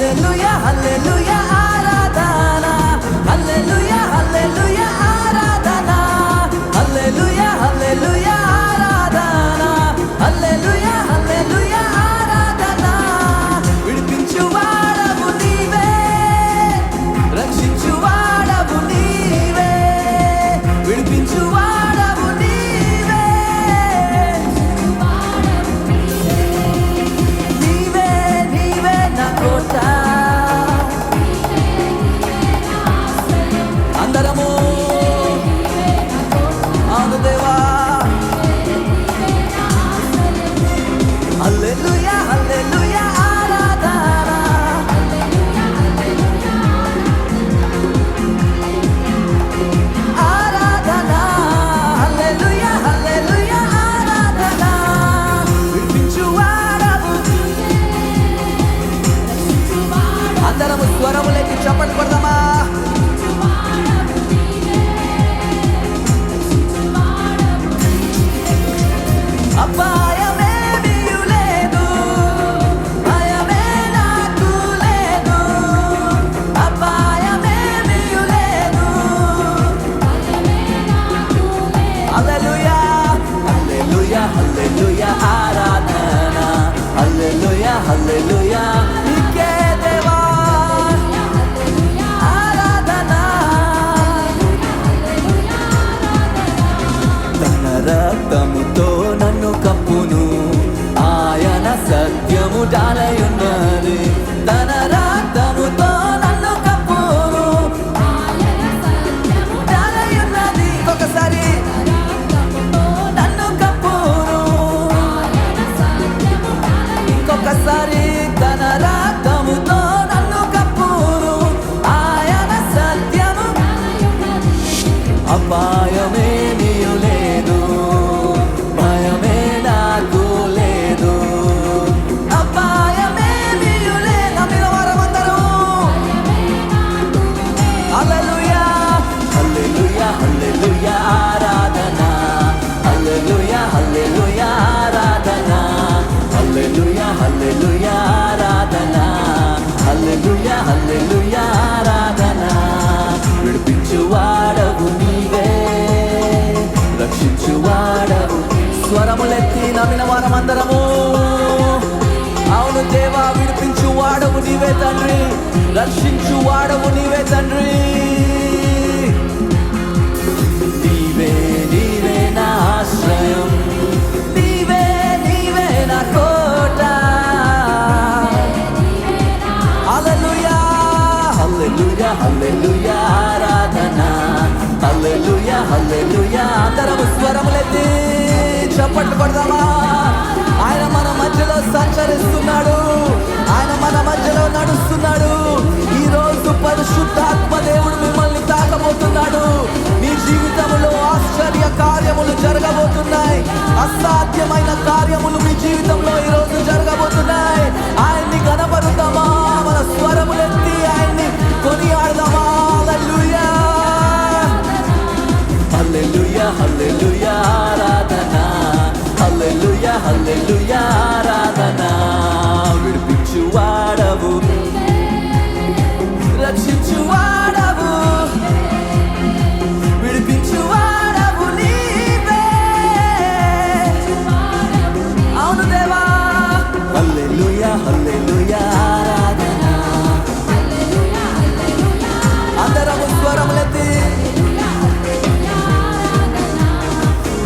హల్లెలూయా హల్లెలూయా ఆరాధన హల్లెలూయా హల్లెలూయా ఆరాధన హల్లెలూయా హల్లెలూయా ఆరాధన హల్లెలూయా హల్లెలూయా ఆరాధన విడిపించువాడవు నీవే రక్షించువాడవు నీవే విడిపించువాడవు నీవే నీవే నీవే నా కోట అందరము అవును దేవా హల్లెలూయా హల్లెలూయా ఆరాధన ఆరాధన హల్లెలూయా హల్లెలూయా ఆరాధన విడిపించువాడవు అందరము స్వరములకి చప్పట్లు కొడదామా అపాయమేమీయు లేదు భయమే నాకు లేదు అపాయమేమీయు లేదు హల్లెలూయా హల్లెలూయా హల్లెలూయా ఆరాధన హల్లెలూయా హల్లెలూయా నీకే దేవా ఆరాధన తన రక్తముతో నన్ను కప్పును ఆయన సత్యము డాలయున్నది తన రక్తముతో నన్ను కప్పును డాలయున్నది ఒకసారి నన్ను కప్పును ఇంకొకసారి తన రక్తముతో నన్ను కప్పును ఆయన సత్యము అపాయమేమీయు లేదు భయమే నాకు లేదు అపాయమేమీయు లేదు నమ్మిన వారమందరూ హల్లెలూయా హల్లెలూయా హల్లెలూయా ఆరాధన హల్లెలూయా హల్లెలూయా ఆరాధన హల్లెలూయా హల్లెలూయా ఆరాధన హల్లెలూయా హల్లెలూయా ఆరాధన విడిపించువాడవు నీవే రక్షించువాడవు స్వరములెత్తి నమ్మిన వారమందరము అవును దేవా విడిపించువాడవు నీవే తండ్రి రక్షించువాడవు నీవే తండ్రి నీవే నీవే నా ఆశ్రయం నీవే నీవే నా కోట హల్లెలూయా హల్లెలూయా హల్లెలూయా ఆరాధన హల్లెలూయా హల్లెలూయా అందరము స్వరములెత్తి చప్పట్లు కొడదామా ఆయన మన మధ్యలో సంచరిస్తున్నాడు ఆయన మన మధ్యలో నడుస్తున్నాడు ఈ రోజు పరిశుద్ధాత్మ దేవుడు మిమ్మల్ని తాకబోతున్నాడు మీ జీవితంలో ఆశ్చర్య కార్యములు జరగబోతున్నాయి అసాధ్యమైన కార్యములు మీ జీవితంలో ఈ రోజు జరగబోతున్నాయి ఆయన్ని కనబరుద్దామా మన స్వరములెత్తి ఆయన్ని కొనియాడదామా హల్లెలూయా హల్లెలూయా హల్లెలూయా ఆరాధన హల్లెలూయా హల్లెలూయా ఆరాధన విడిపించువాడవు రక్షించువాడవు విడిపించువాడవు నీవే అవును దేవా హల్లెలూయా హల్లెలూయా ఆరాధన అందరము స్వరములెత్తి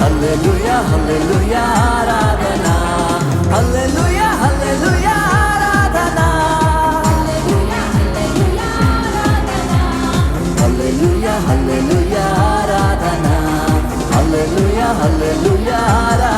హల్లెలూయా హల్లెలూయా ఆరాధన హల్లెలూయా హల్లెలూయా ఆరాధన హల్లెలూయా హల్లెలూయా ఆరాధన హల్లెలూయా హల్లెలూయా ఆరాధన